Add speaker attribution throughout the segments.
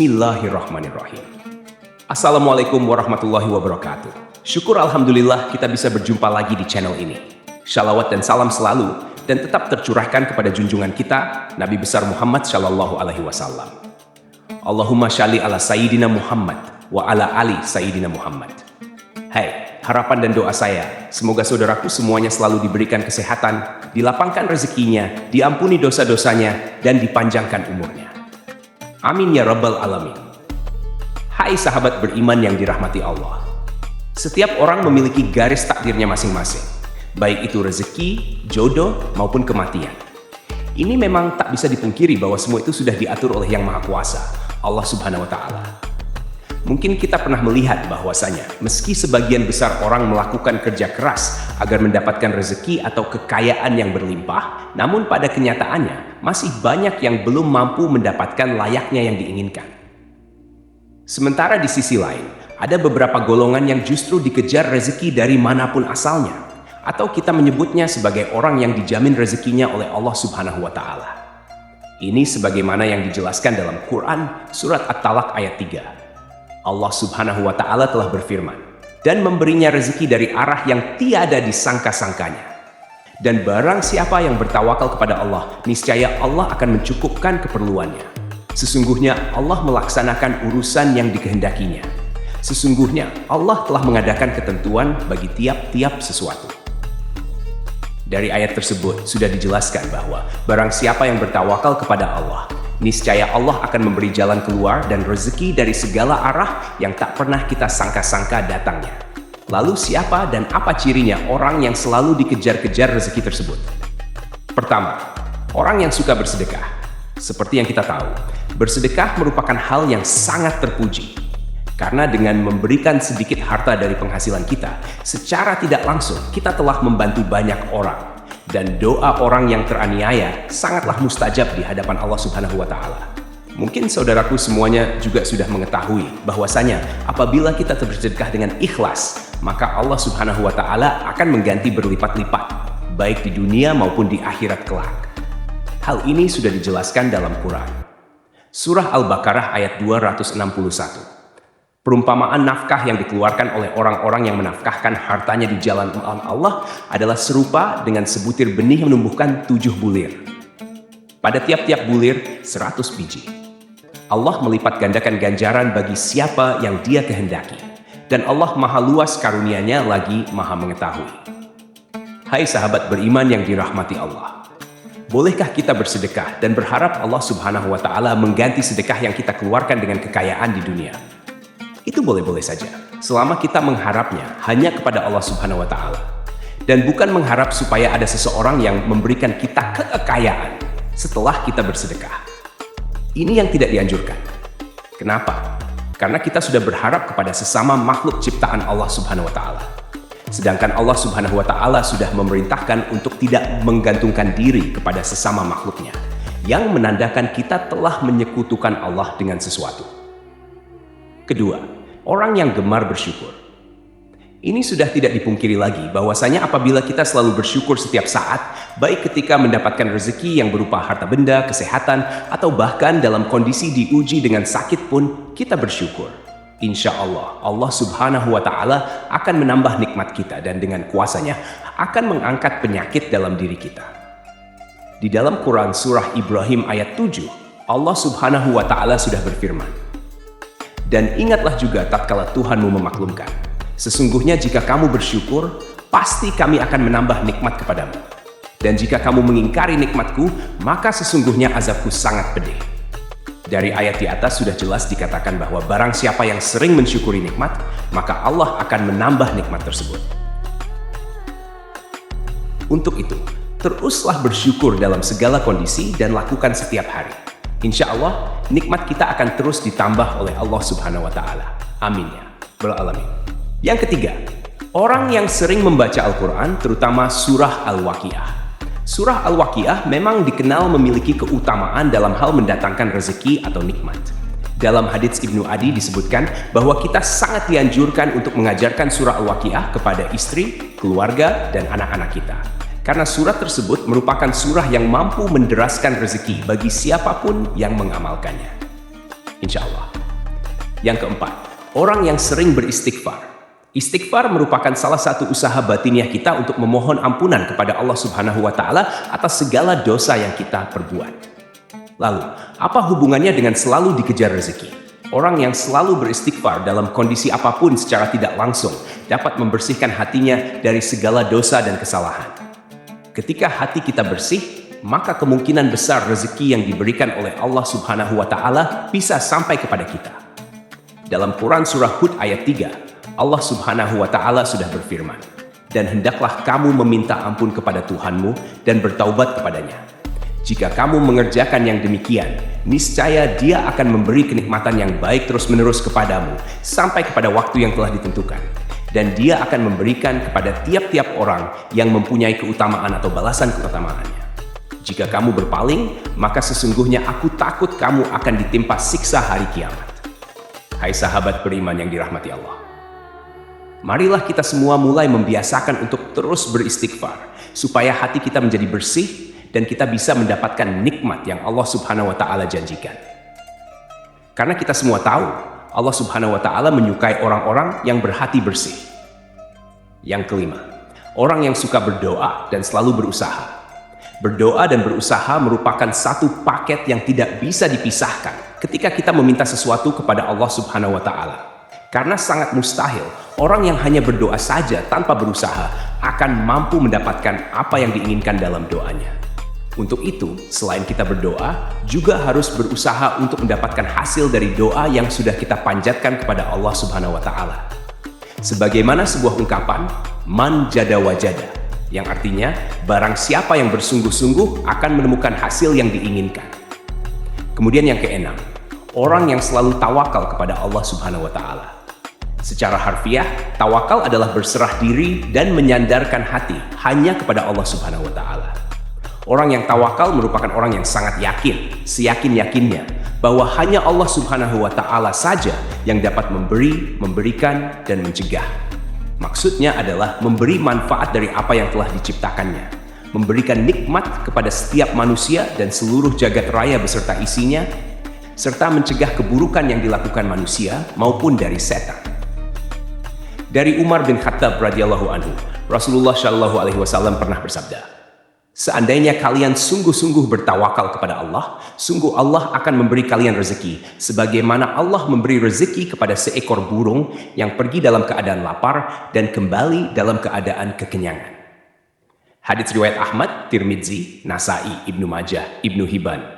Speaker 1: Bismillahirrahmanirrahim. Assalamualaikum warahmatullahi wabarakatuh. Syukur alhamdulillah kita bisa berjumpa lagi di channel ini. Shalawat dan salam selalu dan tetap tercurahkan kepada junjungan kita, Nabi besar Muhammad Shallallahu Alaihi Wasallam. Allahumma sholli ala Sayyidina Muhammad wa ala ali Sayyidina Muhammad. Hai, harapan dan doa saya, semoga saudaraku semuanya selalu diberikan kesehatan, dilapangkan rezekinya, diampuni dosa-dosanya, dan dipanjangkan umurnya. Amin ya Rabbal Alamin. Hai sahabat beriman yang dirahmati Allah. Setiap orang memiliki garis takdirnya masing-masing, baik itu rezeki, jodoh, maupun kematian. Ini memang tak bisa dipungkiri bahwa semua itu sudah diatur oleh Yang Maha Kuasa, Allah Subhanahu wa Ta'ala. Mungkin kita pernah melihat bahwasanya meski sebagian besar orang melakukan kerja keras agar mendapatkan rezeki atau kekayaan yang berlimpah, namun pada kenyataannya masih banyak yang belum mampu mendapatkan layaknya yang diinginkan. Sementara di sisi lain, ada beberapa golongan yang justru dikejar rezeki dari manapun asalnya, atau kita menyebutnya sebagai orang yang dijamin rezekinya oleh Allah Subhanahu wa Ta'ala. Ini sebagaimana yang dijelaskan dalam Quran surat At-Talaq ayat 3. Allah Subhanahu wa Ta'ala telah berfirman, dan memberinya rezeki dari arah yang tiada disangka-sangkanya. Dan barang siapa yang bertawakal kepada Allah, niscaya Allah akan mencukupkan keperluannya. Sesungguhnya Allah melaksanakan urusan yang dikehendakinya. Sesungguhnya Allah telah mengadakan ketentuan bagi tiap-tiap sesuatu. Dari ayat tersebut sudah dijelaskan bahwa barang siapa yang bertawakal kepada Allah, niscaya Allah akan memberi jalan keluar dan rezeki dari segala arah yang tak pernah kita sangka-sangka datangnya. Lalu siapa dan apa cirinya orang yang selalu dikejar-kejar rezeki tersebut? Pertama, orang yang suka bersedekah. Seperti yang kita tahu, bersedekah merupakan hal yang sangat terpuji. Karena dengan memberikan sedikit harta dari penghasilan kita, secara tidak langsung kita telah membantu banyak orang. Dan doa orang yang teraniaya sangatlah mustajab di hadapan Allah Subhanahu wa Ta'ala. Mungkin saudaraku semuanya juga sudah mengetahui bahwasanya apabila kita bersedekah dengan ikhlas, maka Allah Subhanahu wa Ta'ala akan mengganti berlipat-lipat, baik di dunia maupun di akhirat kelak. Hal ini sudah dijelaskan dalam Quran. Surah Al-Baqarah ayat 261. Perumpamaan nafkah yang dikeluarkan oleh orang-orang yang menafkahkan hartanya di jalan Allah adalah serupa dengan sebutir benih yang menumbuhkan 7 bulir. Pada tiap-tiap bulir 100 biji. Allah melipat gandakan ganjaran bagi siapa yang Dia kehendaki. Dan Allah maha luas karunia-Nya lagi maha mengetahui. Hai sahabat beriman yang dirahmati Allah. Bolehkah kita bersedekah dan berharap Allah Subhanahu wa Ta'ala mengganti sedekah yang kita keluarkan dengan kekayaan di dunia? Itu boleh-boleh saja, selama kita mengharapnya hanya kepada Allah Subhanahu wa Ta'ala. Dan bukan mengharap supaya ada seseorang yang memberikan kita kekayaan setelah kita bersedekah. Ini yang tidak dianjurkan. Kenapa? Karena kita sudah berharap kepada sesama makhluk ciptaan Allah Subhanahu wa Ta'ala. Sedangkan Allah Subhanahu wa Ta'ala sudah memerintahkan untuk tidak menggantungkan diri kepada sesama makhluknya, yang menandakan kita telah menyekutukan Allah dengan sesuatu. Kedua, orang yang gemar bersyukur. Ini sudah tidak dipungkiri lagi bahwasanya apabila kita selalu bersyukur setiap saat, baik ketika mendapatkan rezeki yang berupa harta benda, kesehatan, atau bahkan dalam kondisi diuji dengan sakit pun, kita bersyukur. Insya Allah, Allah Subhanahu wa Ta'ala akan menambah nikmat kita dan dengan kuasanya akan mengangkat penyakit dalam diri kita. Di dalam Quran surah Ibrahim ayat 7, Allah Subhanahu wa Ta'ala sudah berfirman, dan ingatlah juga tatkala Tuhanmu memaklumkan. Sesungguhnya jika kamu bersyukur, pasti kami akan menambah nikmat kepadamu. Dan jika kamu mengingkari nikmatku, maka sesungguhnya azabku sangat pedih. Dari ayat di atas sudah jelas dikatakan bahwa barang siapa yang sering mensyukuri nikmat, maka Allah akan menambah nikmat tersebut. Untuk itu, teruslah bersyukur dalam segala kondisi dan lakukan setiap hari. Insya Allah, nikmat kita akan terus ditambah oleh Allah Subhanahu wa Ta'ala. Amin ya Rabbal Alamin. Yang ketiga, orang yang sering membaca Al-Quran, terutama surah Al-Waqiah. Surah Al-Waqiah memang dikenal memiliki keutamaan dalam hal mendatangkan rezeki atau nikmat. Dalam hadits Ibnu Adi disebutkan bahwa kita sangat dianjurkan untuk mengajarkan surah Al-Waqiah kepada istri, keluarga, dan anak-anak kita. Karena surat tersebut merupakan surah yang mampu menderaskan rezeki bagi siapapun yang mengamalkannya. Insya Allah. Yang keempat, orang yang sering beristighfar. Istighfar merupakan salah satu usaha batiniah kita untuk memohon ampunan kepada Allah Subhanahu wa Ta'ala atas segala dosa yang kita perbuat. Lalu, apa hubungannya dengan selalu dikejar rezeki? Orang yang selalu beristighfar dalam kondisi apapun secara tidak langsung dapat membersihkan hatinya dari segala dosa dan kesalahan. Ketika hati kita bersih, maka kemungkinan besar rezeki yang diberikan oleh Allah Subhanahu wa Ta'ala bisa sampai kepada kita. Dalam Quran Surah Hud ayat 3, Allah Subhanahu wa Ta'ala sudah berfirman, "Dan hendaklah kamu meminta ampun kepada Tuhanmu dan bertaubat kepadanya. Jika kamu mengerjakan yang demikian, niscaya Dia akan memberi kenikmatan yang baik terus-menerus kepadamu sampai kepada waktu yang telah ditentukan. Dan Dia akan memberikan kepada tiap-tiap orang yang mempunyai keutamaan atau balasan keutamaannya. Jika kamu berpaling, maka sesungguhnya aku takut kamu akan ditimpa siksa hari kiamat." Hai sahabat beriman yang dirahmati Allah, marilah kita semua mulai membiasakan untuk terus beristighfar, supaya hati kita menjadi bersih dan kita bisa mendapatkan nikmat yang Allah Subhanahu wa Ta'ala janjikan. Karena kita semua tahu, Allah Subhanahu wa Ta'ala menyukai orang-orang yang berhati bersih. Yang kelima, orang yang suka berdoa dan selalu berusaha. Berdoa dan berusaha merupakan satu paket yang tidak bisa dipisahkan ketika kita meminta sesuatu kepada Allah Subhanahu wa Ta'ala. Karena sangat mustahil orang yang hanya berdoa saja tanpa berusaha akan mampu mendapatkan apa yang diinginkan dalam doanya. Untuk itu, selain kita berdoa, juga harus berusaha untuk mendapatkan hasil dari doa yang sudah kita panjatkan kepada Allah Subhanahu wa Ta'ala. Sebagaimana sebuah ungkapan, "Man jada wajada", yang artinya barang siapa yang bersungguh-sungguh akan menemukan hasil yang diinginkan. Kemudian yang keenam, orang yang selalu tawakal kepada Allah Subhanahu wa Ta'ala. Secara harfiah, tawakal adalah berserah diri dan menyandarkan hati hanya kepada Allah Subhanahu wa Ta'ala. Orang yang tawakal merupakan orang yang sangat yakin, seyakin-yakinnya, bahwa hanya Allah Subhanahu wa Ta'ala saja yang dapat memberi, memberikan, dan mencegah. Maksudnya adalah memberi manfaat dari apa yang telah diciptakannya, memberikan nikmat kepada setiap manusia dan seluruh jagat raya beserta isinya, serta mencegah keburukan yang dilakukan manusia maupun dari setan. Dari Umar bin Khattab radhiyallahu anhu, Rasulullah shallallahu alaihi wasallam pernah bersabda, "Seandainya kalian sungguh-sungguh bertawakal kepada Allah, sungguh Allah akan memberi kalian rezeki, sebagaimana Allah memberi rezeki kepada seekor burung yang pergi dalam keadaan lapar dan kembali dalam keadaan kekenyangan." Hadits riwayat Ahmad, Tirmidzi, Nasai, Ibnu Majah, Ibnu Hibban.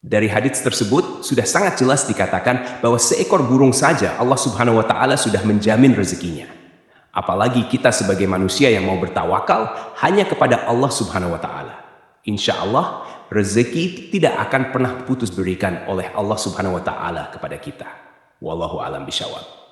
Speaker 1: Dari hadits tersebut sudah sangat jelas dikatakan bahwa seekor burung saja Allah Subhanahu wa Ta'ala sudah menjamin rezekinya. Apalagi kita sebagai manusia yang mau bertawakal hanya kepada Allah Subhanahu wa Ta'ala. Insya Allah, rezeki tidak akan pernah putus berikan oleh Allah Subhanahu wa Ta'ala kepada kita. Wallahu a'lam bishawab.